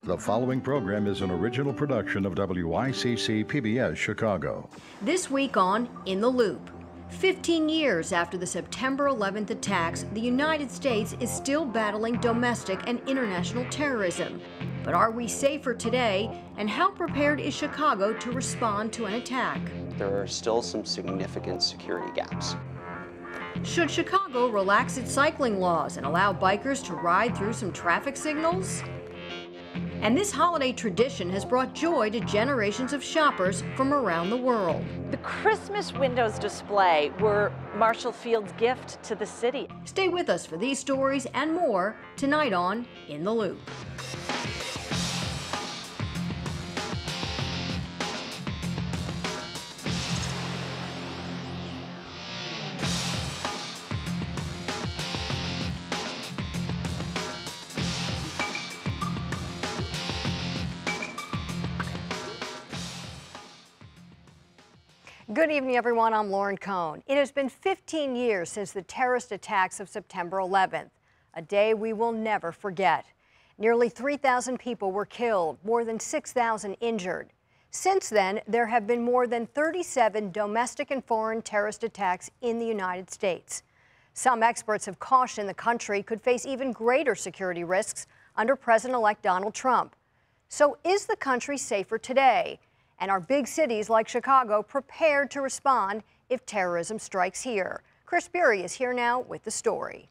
The following program is an original production of WICC PBS Chicago. This week on In the Loop. 15 years after the September 11th attacks, the United States is still battling domestic and international terrorism. But are we safer today, and how prepared is Chicago to respond to an attack? There are still some significant security gaps. Should Chicago relax its cycling laws and allow bikers to ride through some traffic signals? And this holiday tradition has brought joy to generations of shoppers from around the world. The Christmas windows display were Marshall Field's gift to the city. Stay with us for these stories and more tonight on In the Loop. Good evening, everyone. I'm Lauren Cohn. It has been 15 years since the terrorist attacks of September 11th, a day we will never forget. Nearly 3,000 people were killed, more than 6,000 injured. Since then, there have been more than 37 domestic and foreign terrorist attacks in the United States. Some experts have cautioned the country could face even greater security risks under President-elect Donald Trump. So is the country safer today? And are big cities like Chicago prepared to respond if terrorism strikes here? Chris Bury is here now with the story.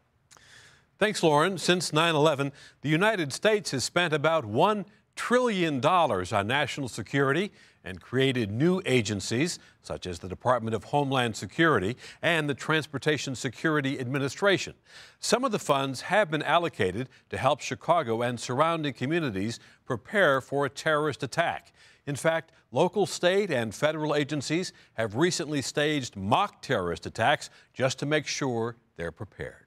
Thanks, Lauren. Since 9/11, the United States has spent about $1 trillion on national security and created new agencies such as the Department of Homeland Security and the Transportation Security Administration. Some of the funds have been allocated to help Chicago and surrounding communities prepare for a terrorist attack. In fact, local, state, and federal agencies have recently staged mock terrorist attacks just to make sure they're prepared.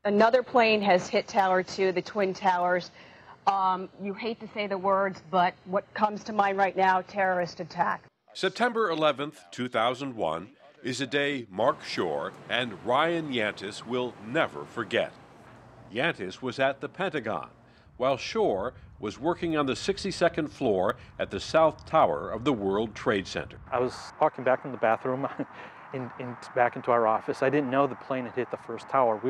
Another plane has hit Tower 2, the Twin Towers. You hate to say the words, but what comes to mind right now, terrorist attack. September 11th, 2001 is a day Mark Shore and Ryan Yantis will never forget. Yantis was at the Pentagon, while Shore was working on the 62nd floor at the South Tower of the World Trade Center. I was walking back from the bathroom back into our office. I didn't know the plane had hit the first tower.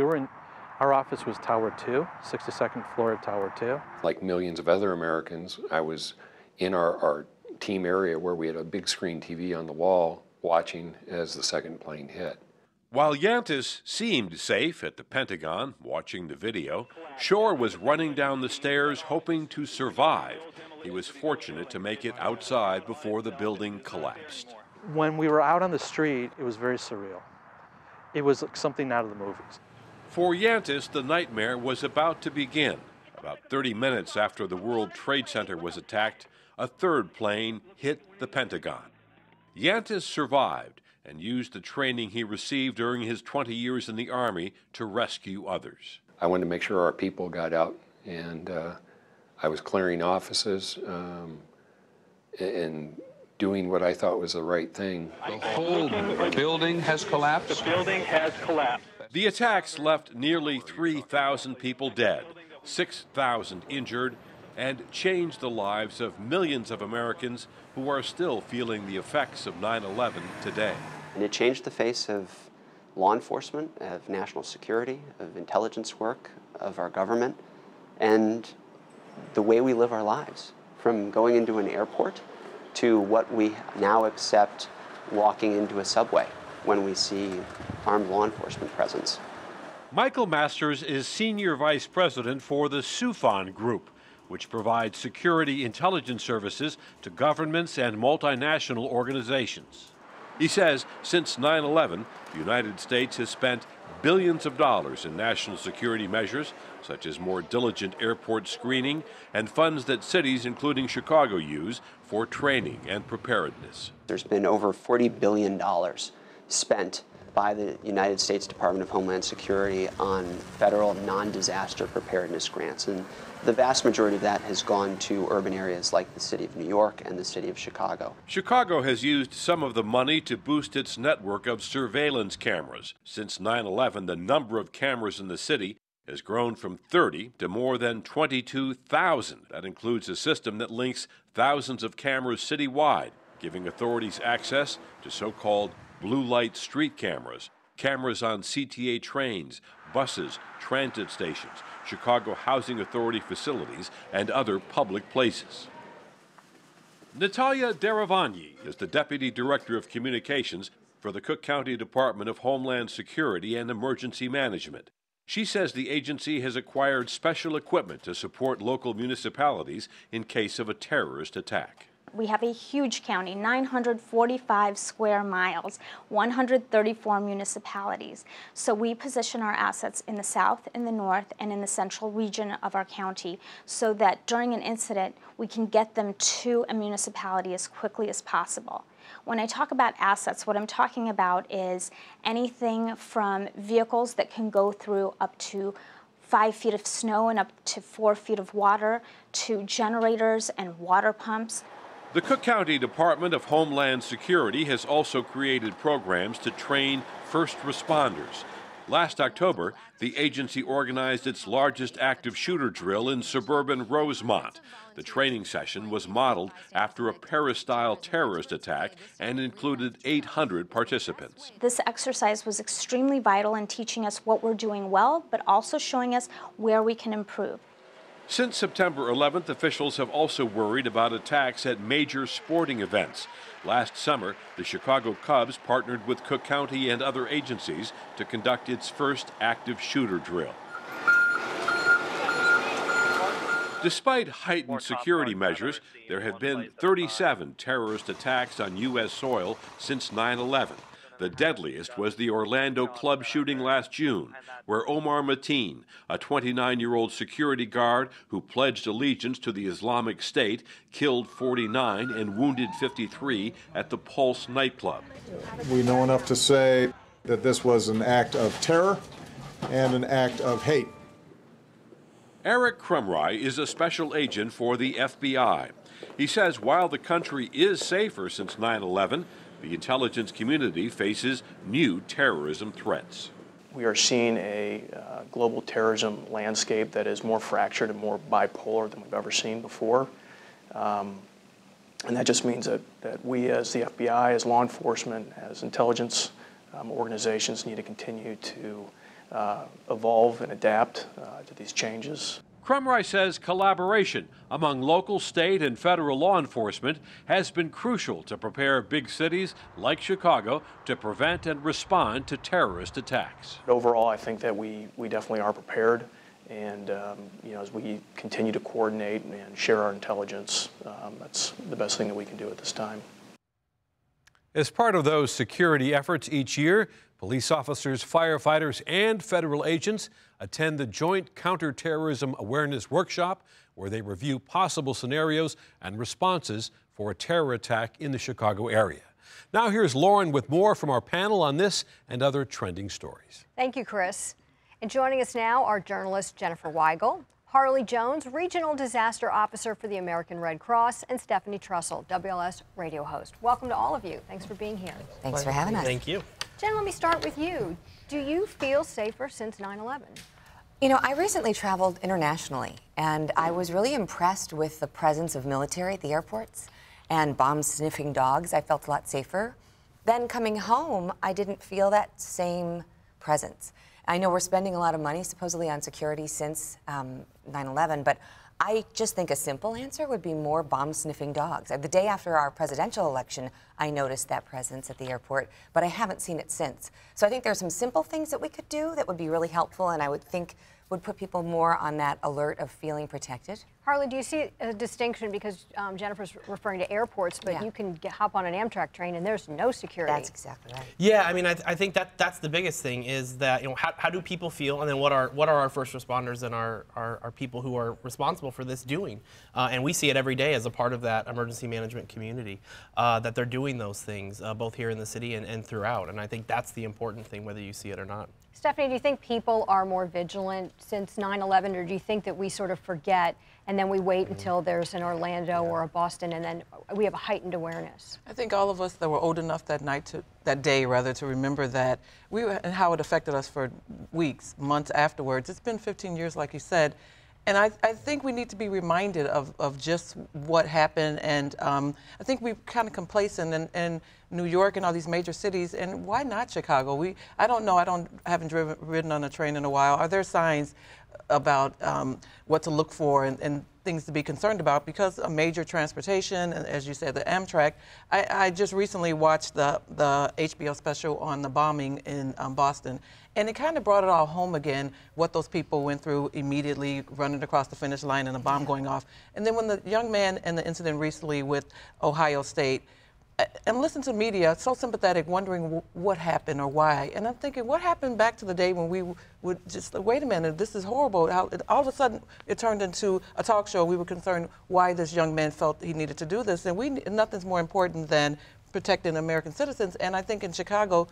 Our office was Tower 2, 62nd floor of Tower 2. Like millions of other Americans, I was in our team area where we had a big screen TV on the wall watching as the second plane hit. While Yantis seemed safe at the Pentagon watching the video, Shore was running down the stairs hoping to survive. He was fortunate to make it outside before the building collapsed. When we were out on the street, it was very surreal. It was like something out of the movies. For Yantis, the nightmare was about to begin. About 30 minutes after the World Trade Center was attacked, a third plane hit the Pentagon. Yantis survived and used the training he received during his 20 years in the Army to rescue others. I wanted to make sure our people got out, and I was clearing offices and doing what I thought was the right thing. The whole building has collapsed? The building has collapsed. The attacks left nearly 3,000 people dead, 6,000 injured, and changed the lives of millions of Americans who are still feeling the effects of 9/11 today. And it changed the face of law enforcement, of national security, of intelligence work, of our government, and the way we live our lives. From going into an airport to what we now accept walking into a subway when we see armed law enforcement presence. Michael Masters is Senior Vice President for the SUFON Group, which provides security intelligence services to governments and multinational organizations. He says since 9/11, the United States has spent billions of dollars in national security measures, such as more diligent airport screening and funds that cities, including Chicago, use for training and preparedness. There's been over $40 billion spent by the United States Department of Homeland Security on federal non-disaster preparedness grants, and the vast majority of that has gone to urban areas like the city of New York and the city of Chicago. Chicago has used some of the money to boost its network of surveillance cameras. Since 9/11, the number of cameras in the city has grown from 30 to more than 22,000. That includes a system that links thousands of cameras citywide, giving authorities access to so-called blue light street cameras, cameras on CTA trains, buses, transit stations, Chicago Housing Authority facilities, and other public places. Natalia Daravanyi is the Deputy Director of Communications for the Cook County Department of Homeland Security and Emergency Management. She says the agency has acquired special equipment to support local municipalities in case of a terrorist attack. We have a huge county, 945 square miles, 134 municipalities. So we position our assets in the south, in the north, and in the central region of our county so that during an incident, we can get them to a municipality as quickly as possible. When I talk about assets, what I'm talking about is anything from vehicles that can go through up to 5 feet of snow and up to 4 feet of water, to generators and water pumps. The Cook County Department of Homeland Security has also created programs to train first responders. Last October, the agency organized its largest active shooter drill in suburban Rosemont. The training session was modeled after a Paris-style terrorist attack and included 800 participants. This exercise was extremely vital in teaching us what we're doing well, but also showing us where we can improve. Since September 11th, officials have also worried about attacks at major sporting events. Last summer, the Chicago Cubs partnered with Cook County and other agencies to conduct its first active shooter drill. Despite heightened security measures, there have been 37 terrorist attacks on U.S. soil since 9/11. The deadliest was the Orlando club shooting last June, where Omar Mateen, a 29-year-old security guard who pledged allegiance to the Islamic State, killed 49 and wounded 53 at the Pulse nightclub. We know enough to say that this was an act of terror and an act of hate. Eric Crumry is a special agent for the FBI. He says while the country is safer since 9/11, the intelligence community faces new terrorism threats. We are seeing a global terrorism landscape that is more fractured and more bipolar than we've ever seen before. And that just means that we as the FBI, as law enforcement, as intelligence organizations need to continue to evolve and adapt to these changes. Crumry says collaboration among local, state, and federal law enforcement has been crucial to prepare big cities like Chicago to prevent and respond to terrorist attacks. Overall, I think that we definitely are prepared, and as we continue to coordinate and share our intelligence, that's the best thing that we can do at this time. As part of those security efforts each year, police officers, firefighters, and federal agents attend the Joint Counterterrorism Awareness Workshop, where they review possible scenarios and responses for a terror attack in the Chicago area. Now here's Lauren with more from our panel on this and other trending stories. Thank you, Chris. And joining us now are journalists Jennifer Weigel, Harley Jones, Regional Disaster Officer for the American Red Cross, and Stephanie Trussell, WLS radio host. Welcome to all of you. Thanks for being here. Thanks for having us. Thank you. Jen, let me start with you. Do you feel safer since 9/11? You know, I recently traveled internationally, and I was really impressed with the presence of military at the airports and bomb-sniffing dogs. I felt a lot safer. Then coming home, I didn't feel that same presence. I know we're spending a lot of money supposedly on security since 9/11, but I just think a simple answer would be more bomb-sniffing dogs. The day after our presidential election, I noticed that presence at the airport, but I haven't seen it since. So I think there's some simple things that we could do that would be really helpful, and I would think would put people more on that alert of feeling protected. Harley, do you see a distinction, because Jennifer's referring to airports, but you can hop on an Amtrak train and there's no security? That's exactly right. Yeah, I mean, I think that's the biggest thing is that, how do people feel, and then what are our first responders and our people who are responsible for this doing? And we see it every day as a part of that emergency management community, that they're doing those things, both here in the city and throughout. And I think that's the important thing, whether you see it or not. Stephanie, do you think people are more vigilant since 9/11, or do you think that we sort of forget and then we wait until there's an Orlando or a Boston, and then we have a heightened awareness. I think all of us that were old enough that day to remember that and how it affected us for weeks, months afterwards. It's been 15 years, like you said. And I think we need to be reminded of just what happened. And I think we're kind of complacent in New York and all these major cities. And why not Chicago? I don't know. I haven't ridden on a train in a while. Are there signs about what to look for and things to be concerned about? Because a major transportation, and as you said, the Amtrak. I just recently watched the HBO special on the bombing in Boston. And it kind of brought it all home again, what those people went through immediately running across the finish line and a bomb going off. And then when the young man and the incident recently with Ohio State, and listen to media, so sympathetic, wondering what happened or why. And I'm thinking, what happened back to the day when we would just, wait a minute, this is horrible. How all of a sudden it turned into a talk show. We were concerned why this young man felt he needed to do this. And nothing's more important than protecting American citizens. And I think in Chicago,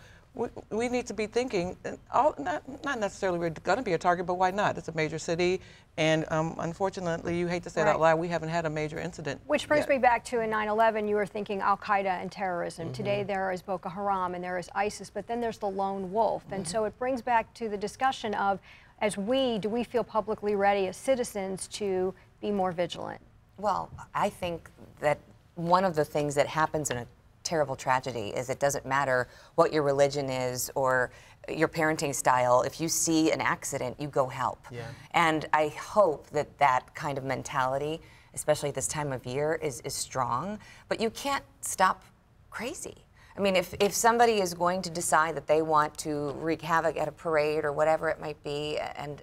we need to be thinking, not necessarily we're going to be a target, but why not? It's a major city, and unfortunately, you hate to say it out loud, we haven't had a major incident. Which brings me back to in 9/11, you were thinking Al-Qaeda and terrorism. Today there is Boko Haram and there is ISIS, but then there's the lone wolf. And so it brings back to the discussion of, do we feel publicly ready as citizens to be more vigilant? Well, I think that one of the things that happens in a terrible tragedy is it doesn't matter what your religion is or your parenting style. If you see an accident, you go help. Yeah. And I hope that that kind of mentality, especially at this time of year, is strong. But you can't stop crazy. I mean, if somebody is going to decide that they want to wreak havoc at a parade or whatever it might be, and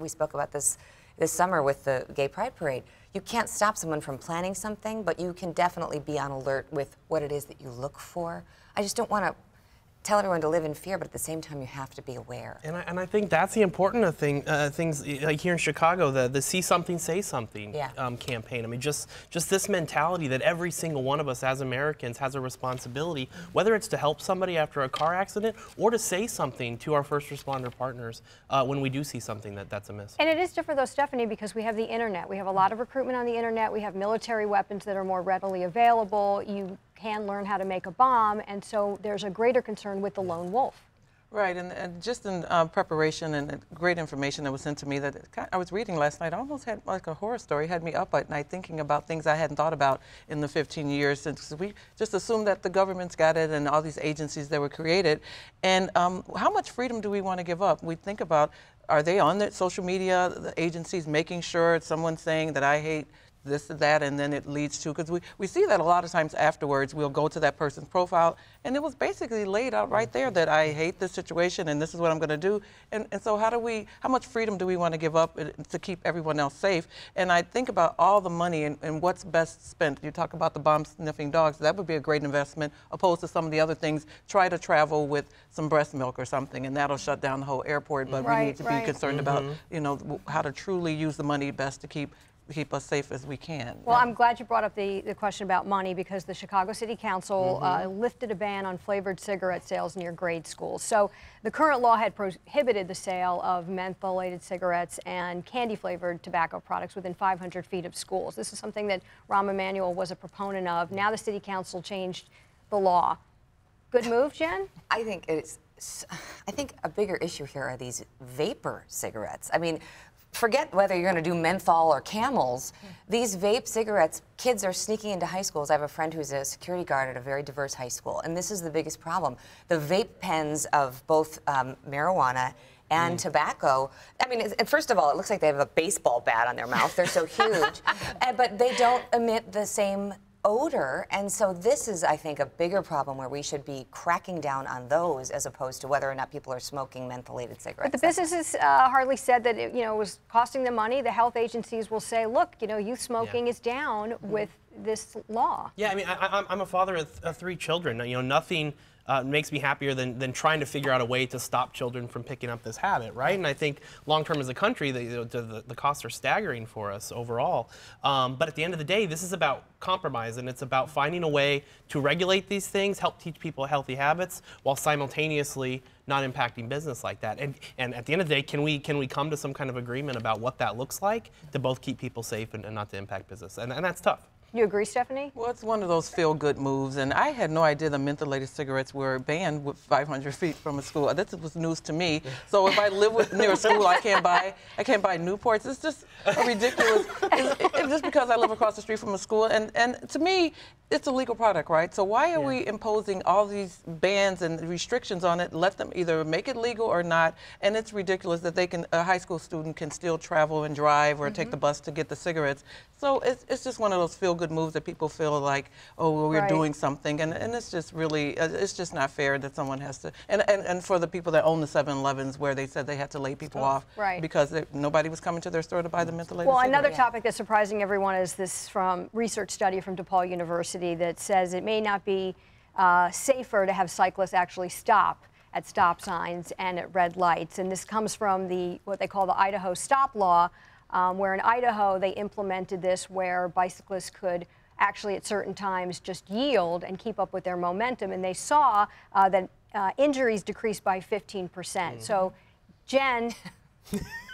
we spoke about this summer with the Gay Pride Parade, you can't stop someone from planning something, but you can definitely be on alert with what it is that you look for. I just don't want to tell everyone to live in fear, but at the same time, you have to be aware. And I think that's the important things like here in Chicago, the See Something, Say Something campaign. I mean, just this mentality that every single one of us as Americans has a responsibility, whether it's to help somebody after a car accident or to say something to our first responder partners when we do see something that's amiss. And it is different though, Stephanie, because we have the internet. We have a lot of recruitment on the internet. We have military weapons that are more readily available. You can learn how to make a bomb, and so there's a greater concern with the lone wolf. Right, and just in preparation and great information that was sent to me that I was reading last night, I almost had like a horror story, had me up at night thinking about things I hadn't thought about in the 15 years since we just assumed that the government's got it and all these agencies that were created. And how much freedom do we want to give up? We think about, are they on the social media, the agencies making sure someone's saying that I hate this and that, and then it leads to, because we see that a lot of times afterwards, we'll go to that person's profile, and it was basically laid out right there that I hate this situation and this is what I'm going to do. And so how much freedom do we want to give up to keep everyone else safe? And I think about all the money and what's best spent. You talk about the bomb-sniffing dogs. That would be a great investment, opposed to some of the other things. Try to travel with some breast milk or something, and that'll shut down the whole airport. But we need to be concerned about, how to truly use the money best to keep us safe as we can. Well, I'm glad you brought up the question about money, because the Chicago City Council lifted a ban on flavored cigarette sales near grade schools. So the current law had prohibited the sale of mentholated cigarettes and candy-flavored tobacco products within 500 feet of schools. This is something that Rahm Emanuel was a proponent of. Now the City Council changed the law. Good move, Jen? I think a bigger issue here are these vapor cigarettes. I mean, forget whether you're going to do menthol or Camels. These vape cigarettes, kids are sneaking into high schools. I have a friend who's a security guard at a very diverse high school, and this is the biggest problem. The vape pens of both marijuana and tobacco. I mean, first of all, it looks like they have a baseball bat on their mouth. They're so huge. But they don't emit the same odor, and so this is, I think, a bigger problem where we should be cracking down on those as opposed to whether or not people are smoking mentholated cigarettes. But the businesses hardly said that it was costing them money. The health agencies will say, look, youth smoking is down with this law. Yeah, I mean, I'm a father of 3 children. Nothing makes me happier than trying to figure out a way to stop children from picking up this habit, right? And I think long-term as a country, the costs are staggering for us overall. But at the end of the day, this is about compromise, and it's about finding a way to regulate these things, help teach people healthy habits, while simultaneously not impacting business like that. And at the end of the day, can we come to some kind of agreement about what that looks like to both keep people safe and not to impact business? And that's tough. You agree, Stephanie? Well, it's one of those feel-good moves, and I had no idea the mentholated cigarettes were banned with 500 feet from a school. This was news to me. So if I live near a school, I can't buy Newports. It's just ridiculous. It's just because I live across the street from a school, and to me, it's a legal product, right? So why are we imposing all these bans and restrictions on it? Let them either make it legal or not. And it's ridiculous that a high school student can still travel and drive or take the bus to get the cigarettes. So it's just one of those feel-good moves that people feel like, oh, well, we're doing something, and it's just really, it's just not fair that someone has to, and for the people that own the 7-Elevens where they said they had to lay people off because nobody was coming to their store to buy the mentholated cigarettes. Well, another topic that's surprising everyone is this from research study from DePaul University that says it may not be safer to have cyclists actually stop at stop signs and at red lights, and this comes from what they call the Idaho stop law, where in Idaho they implemented this where bicyclists could actually at certain times just yield and keep up with their momentum, and they saw that injuries decreased by 15%. So, Jen,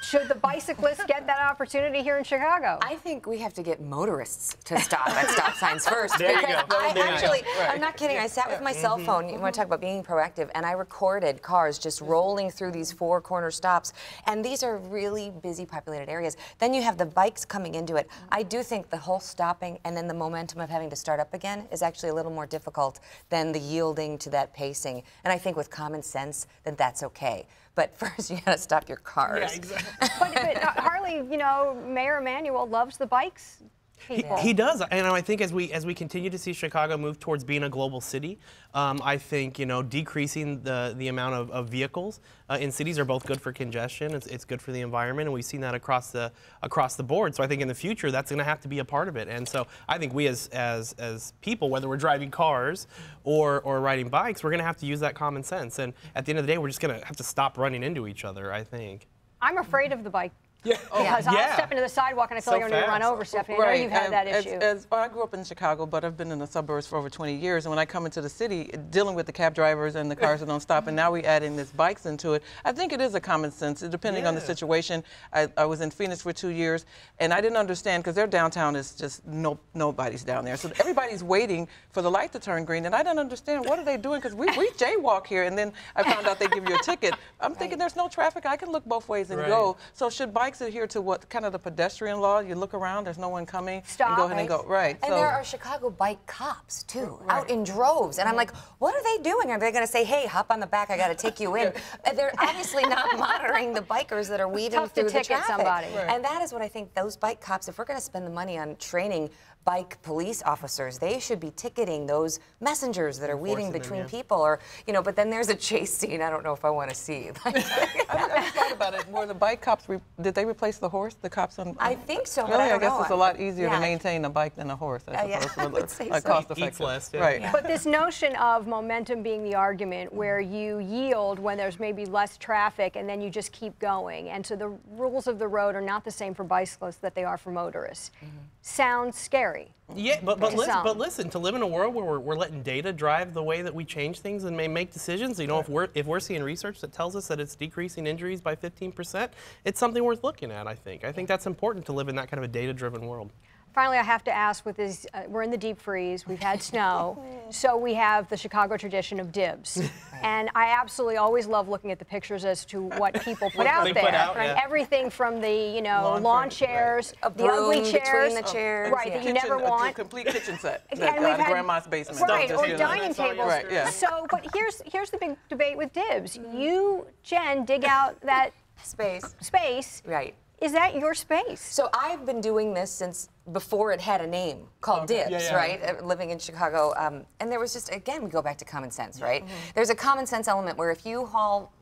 should the bicyclists get that opportunity here in Chicago? I think we have to get motorists to stop at stop signs first. There you go. I'm not kidding. I sat with my cell phone. You want to talk about being proactive, and I recorded cars just rolling through these 4-corner stops, and these are really busy, populated areas. Then you have the bikes coming into it. I do think the whole stopping and then the momentum of having to start up again is actually a little more difficult than the yielding to that pacing. And I think with common sense, that's okay. But first, you got to stop your cars. Yeah, exactly. but Harley, you know, Mayor Emanuel loves the bikes. He does, and I think as we continue to see Chicago move towards being a global city, I think decreasing the amount of vehicles in cities are both good for congestion. It's good for the environment, and we've seen that across the board. So I think in the future that's going to have to be a part of it. And so I think we as people, whether we're driving cars or riding bikes, we're going to have to use that common sense. And at the end of the day, we're just going to have to stop running into each other, I think. I'm afraid of the bike. Because I'll step into the sidewalk and I feel like I'm going to run over, Stephanie. I know you've had that issue. I grew up in Chicago, but I've been in the suburbs for over 20 years. And when I come into the city, dealing with the cab drivers and the cars that don't stop, and now we're adding these bikes into it, I think it is a common sense, depending on the situation. I was in Phoenix for 2 years, and I didn't understand, because their downtown is just nobody's down there. So everybody's waiting for the light to turn green, and I didn't understand, what are they doing? Because we jaywalk here, and then I found out they give you a ticket. I'm thinking there's no traffic. I can look both ways and go. So should bikes adhere to what kind of the pedestrian law? You look around, there's no one coming. Stop. And go ahead and go. Right. And there are Chicago bike cops, too, out in droves. And I'm like, what are they doing? Are they going to say, hey, hop on the back, I got to take you in? They're obviously not monitoring the bikers that are weaving through the traffic. Somebody. And that is what I think those bike cops, if we're going to spend the money on training bike police officers, they should be ticketing those messengers that are weaving between people, or, but then there's a chase scene I don't know if I want to see. I thought about it. Were the bike cops, did they replace the horse, the cops on? I think so, really, I guess it's a lot easier to maintain a bike than a horse, I suppose. Cost effective. Right. But this notion of momentum being the argument where you yield when there's maybe less traffic and then you just keep going. And so the rules of the road are not the same for bicyclists that they are for motorists. Sounds scary. Yeah, but listen, to live in a world where we're letting data drive the way that we change things and may make decisions, if we're seeing research that tells us that it's decreasing injuries by 15%, it's something worth looking at, I think. I think that's important to live in that kind of a data-driven world. Finally, I have to ask, with this, we're in the deep freeze, we've had snow, so we have the Chicago tradition of dibs. And I absolutely always love looking at the pictures as to what people put out there. Everything from the, lawn chairs, the ugly chairs, between the chairs, that you never want. A complete kitchen set, grandma's basement. Right, or dining tables. So, but here's the big debate with dibs. You, Jen, dig out that space. Right. Is that your space? So I've been doing this since before it had a name called Dibs, right? Living in Chicago. And there was just, again, we go back to common sense, right? There's a common sense element where if you haul,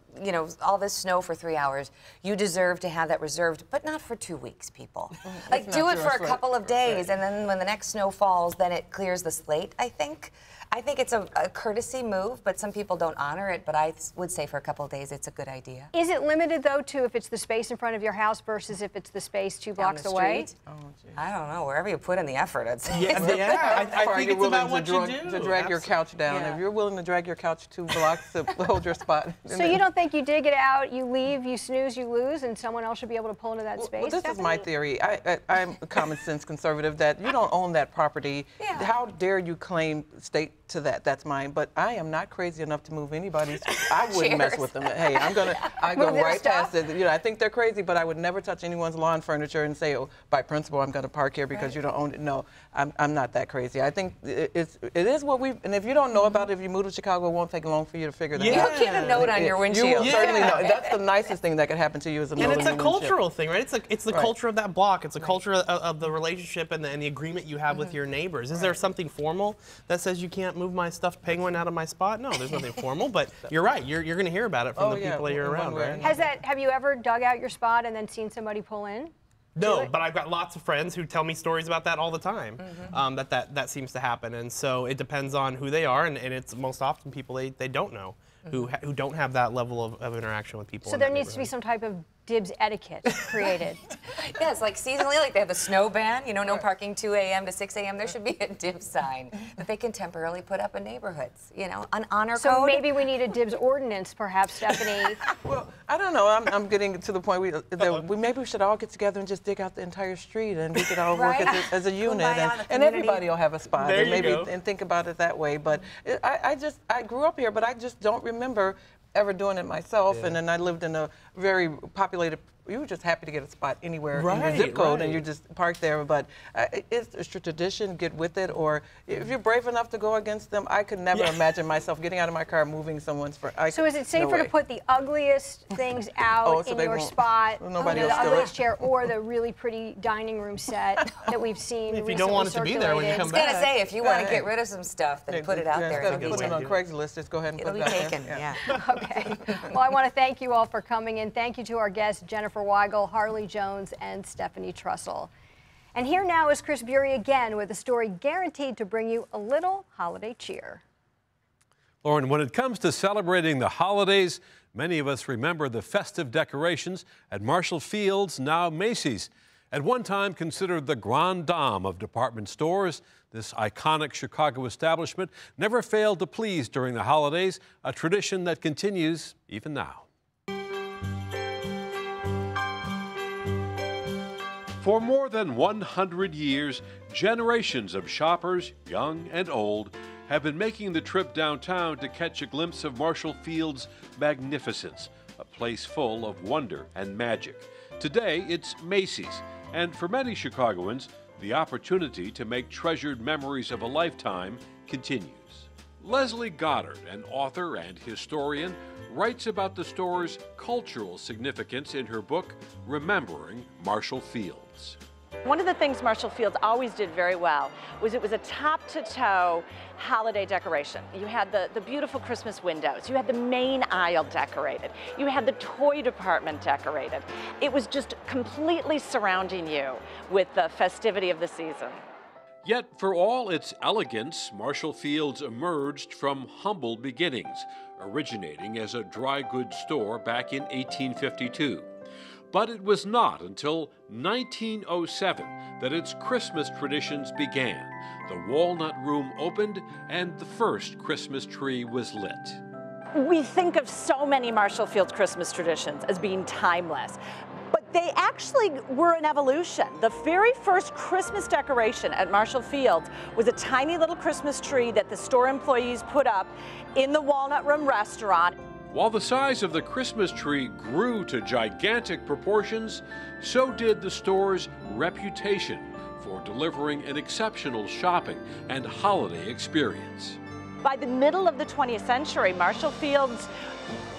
all this snow for 3 hours, you deserve to have that reserved, but not for 2 weeks, people. Like, do it for a couple of days, and then when the next snow falls, then it clears the slate, I think. I think it's a courtesy move, but some people don't honor it. But I would say for a couple of days, it's a good idea. Is it limited, though, to if it's the space in front of your house versus if it's the space 2 blocks away? Oh, I don't know. Wherever you put in the effort, I'd say. Yeah, I think it's about what you do. To drag your couch down. Yeah. If you're willing to drag your couch 2 blocks to hold your spot. So you don't think you dig it out, you leave, you snooze, you lose, and someone else should be able to pull into that space? Well, this is my theory. I'm a common sense conservative that you don't own that property. Yeah. How dare you claim state to that? That's mine. But I am not crazy enough to move anybody's. I wouldn't mess with them. Hey, I go right past it. You know, I think they're crazy, but I would never touch anyone's lawn furniture and say, oh, by principle, I'm going to park here because you don't own it. No, I'm not that crazy. I think it is what we. And if you don't know about it, if you move to Chicago, it won't take long for you to figure that out. You'll get a note on your windshield. You will certainly know. That's the nicest thing that could happen to you as a note on your And it's a windshield. cultural thing, right? It's the culture of that block. It's a culture of the relationship and the agreement you have with your neighbors. Is there something formal that says you can't move my stuffed penguin out of my spot? No, there's nothing formal, but you're right. You're going to hear about it from the people that you're around, right? Have you ever dug out your spot and then seen somebody pull in? No, but I've got lots of friends who tell me stories about that all the time. That seems to happen, and so it depends on who they are, and it's most often people they don't know who don't have that level of interaction with people. So there needs to be some type of dibs etiquette created. Yes, like seasonally, like they have the snow ban, you know, no parking 2 a.m. to 6 a.m. There should be a dibs sign that they can temporarily put up in neighborhoods, you know, an honor code. So maybe we need a dibs ordinance, perhaps, Stephanie. Well, I don't know. I'm getting to the point maybe we should all get together and just dig out the entire street and we could all work as a unit, and everybody will have a spot. There and you maybe go. And think about it that way. But I grew up here, but I just don't remember ever doing it myself. And then I lived in a very populated. You were just happy to get a spot anywhere in your zip code, and you just park there. But it's a tradition. Get with it, or if you're brave enough to go against them, I could never imagine myself getting out of my car, moving someone's. So is it safer to put the ugliest things out in your spot, the ugliest chair, or the really pretty dining room set that we've seen? If you don't want it to be there when you come back. I was gonna say, if you want to get rid of some stuff, then put it out there. Instead of putting it on Craigslist, just go ahead and put it out there. It'll be taken. Yeah. Okay. Well, I want to thank you all for coming in. Thank you to our guests, Jennifer Weigel, Harley Jones, and Stephanie Trussell. And here now is Chris Bury again with a story guaranteed to bring you a little holiday cheer. Lauren, when it comes to celebrating the holidays, many of us remember the festive decorations at Marshall Field's, now Macy's. At one time considered the grande dame of department stores, this iconic Chicago establishment never failed to please during the holidays, a tradition that continues even now. For more than 100 years, generations of shoppers, young and old, have been making the trip downtown to catch a glimpse of Marshall Field's magnificence, a place full of wonder and magic. Today, it's Macy's, and for many Chicagoans, the opportunity to make treasured memories of a lifetime continues. Leslie Goddard, an author and historian, writes about the store's cultural significance in her book, Remembering Marshall Fields. One of the things Marshall Fields always did very well was it was a top-to-toe holiday decoration. You had the beautiful Christmas windows. You had the main aisle decorated. You had the toy department decorated. It was just completely surrounding you with the festivity of the season. Yet, for all its elegance, Marshall Field's emerged from humble beginnings, originating as a dry goods store back in 1852. But it was not until 1907 that its Christmas traditions began. The Walnut Room opened and the first Christmas tree was lit. We think of so many Marshall Fields Christmas traditions as being timeless, but they actually were an evolution. The very first Christmas decoration at Marshall Fields was a tiny little Christmas tree that the store employees put up in the Walnut Room restaurant. While the size of the Christmas tree grew to gigantic proportions, so did the store's reputation for delivering an exceptional shopping and holiday experience. By the middle of the 20th century, Marshall Fields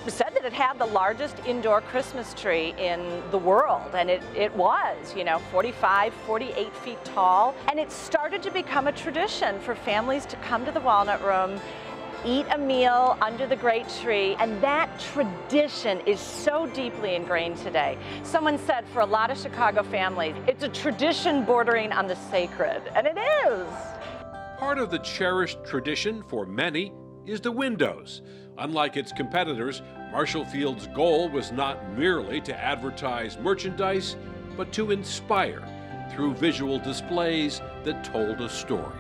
said that it had the largest indoor Christmas tree in the world, and it was, 45, 48 feet tall. And it started to become a tradition for families to come to the Walnut Room, eat a meal under the great tree, and that tradition is so deeply ingrained today. Someone said for a lot of Chicago families, it's a tradition bordering on the sacred, and it is. Part of the cherished tradition for many is the windows. Unlike its competitors, Marshall Field's goal was not merely to advertise merchandise, but to inspire through visual displays that told a story.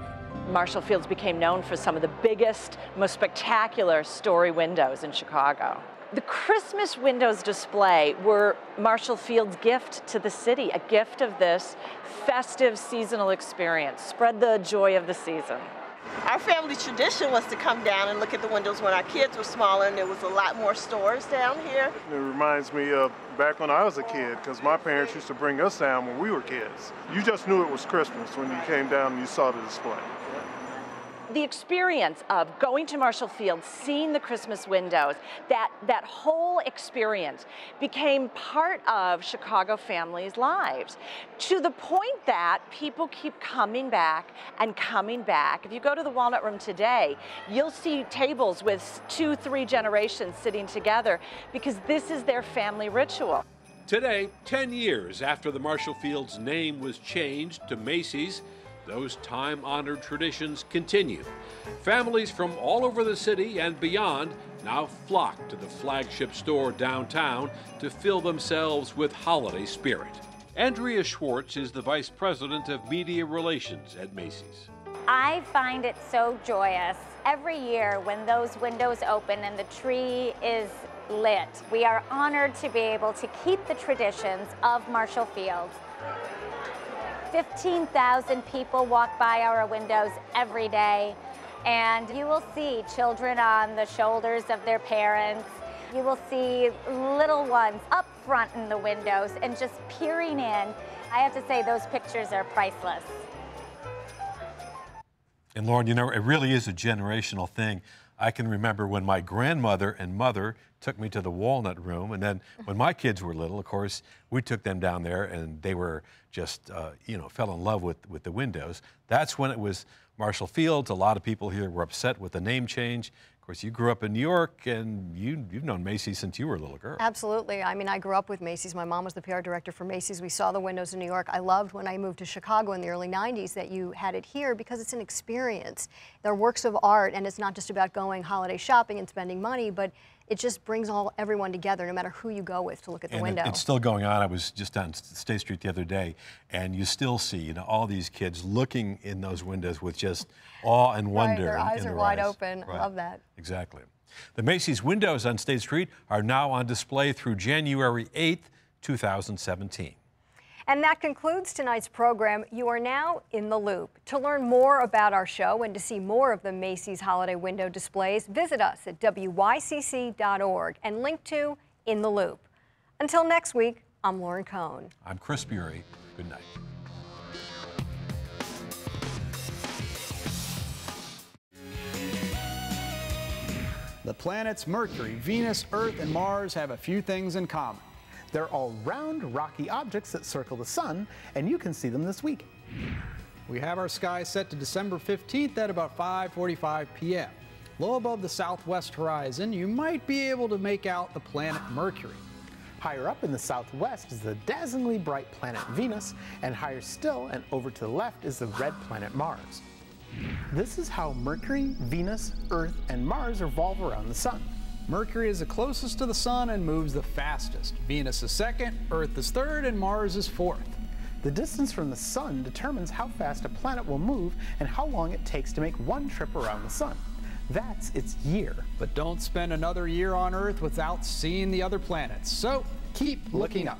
Marshall Fields became known for some of the biggest, most spectacular story windows in Chicago. The Christmas windows display were Marshall Field's gift to the city, a gift of this festive seasonal experience. Spread the joy of the season. Our family tradition was to come down and look at the windows when our kids were smaller, and there was a lot more stores down here. It reminds me of back when I was a kid, because my parents used to bring us down when we were kids. You just knew it was Christmas when you came down and you saw the display. The experience of going to Marshall Field, seeing the Christmas windows, that whole experience became part of Chicago families' lives, to the point that people keep coming back and coming back. If you go to the Walnut Room today, you'll see tables with 2-3 generations sitting together because this is their family ritual. Today, 10 years after the Marshall Field's name was changed to Macy's, those time-honored traditions continue. Families from all over the city and beyond now flock to the flagship store downtown to fill themselves with holiday spirit. Andrea Schwartz is the Vice President of Media Relations at Macy's. I find it so joyous. Every year when those windows open and the tree is lit, we are honored to be able to keep the traditions of Marshall Field. 15,000 people walk by our windows every day, and you will see children on the shoulders of their parents. You will see little ones up front in the windows and just peering in. I have to say, those pictures are priceless. And Lauren, you know, it really is a generational thing. I can remember when my grandmother and mother took me to the Walnut Room, and then when my kids were little, of course, we took them down there, and they were just, you know, fell in love with the windows. That's when it was Marshall Fields. A lot of people here were upset with the name change. Of course, you grew up in New York, and you've known Macy's since you were a little girl. Absolutely. I mean, I grew up with Macy's. My mom was the PR director for Macy's. We saw the windows in New York. I loved when I moved to Chicago in the early 90s that you had it here because it's an experience. They're works of art, and it's not just about going holiday shopping and spending money, but it just brings everyone together, no matter who you go with, to look at the window. It's still going on. I was just on State Street the other day, and you still see, you know, all these kids looking in those windows with just awe and wonder. Right, their eyes are wide open. Right. I love that. Exactly. The Macy's windows on State Street are now on display through January 8th, 2017. And that concludes tonight's program. You are now in the loop. To learn more about our show and to see more of the Macy's holiday window displays, visit us at wycc.org and link to In the Loop. Until next week, I'm Lauren Cohn. I'm Chris Bury. Good night. The planets Mercury, Venus, Earth, and Mars have a few things in common. They're all round, rocky objects that circle the sun, and you can see them this week. We have our sky set to December 15th at about 5:45 p.m. Low above the southwest horizon, you might be able to make out the planet Mercury. Higher up in the southwest is the dazzlingly bright planet Venus, and higher still and over to the left is the red planet Mars. This is how Mercury, Venus, Earth, and Mars revolve around the sun. Mercury is the closest to the sun and moves the fastest. Venus is second, Earth is third, and Mars is fourth. The distance from the sun determines how fast a planet will move and how long it takes to make one trip around the sun. That's its year. But don't spend another year on Earth without seeing the other planets. So keep looking up.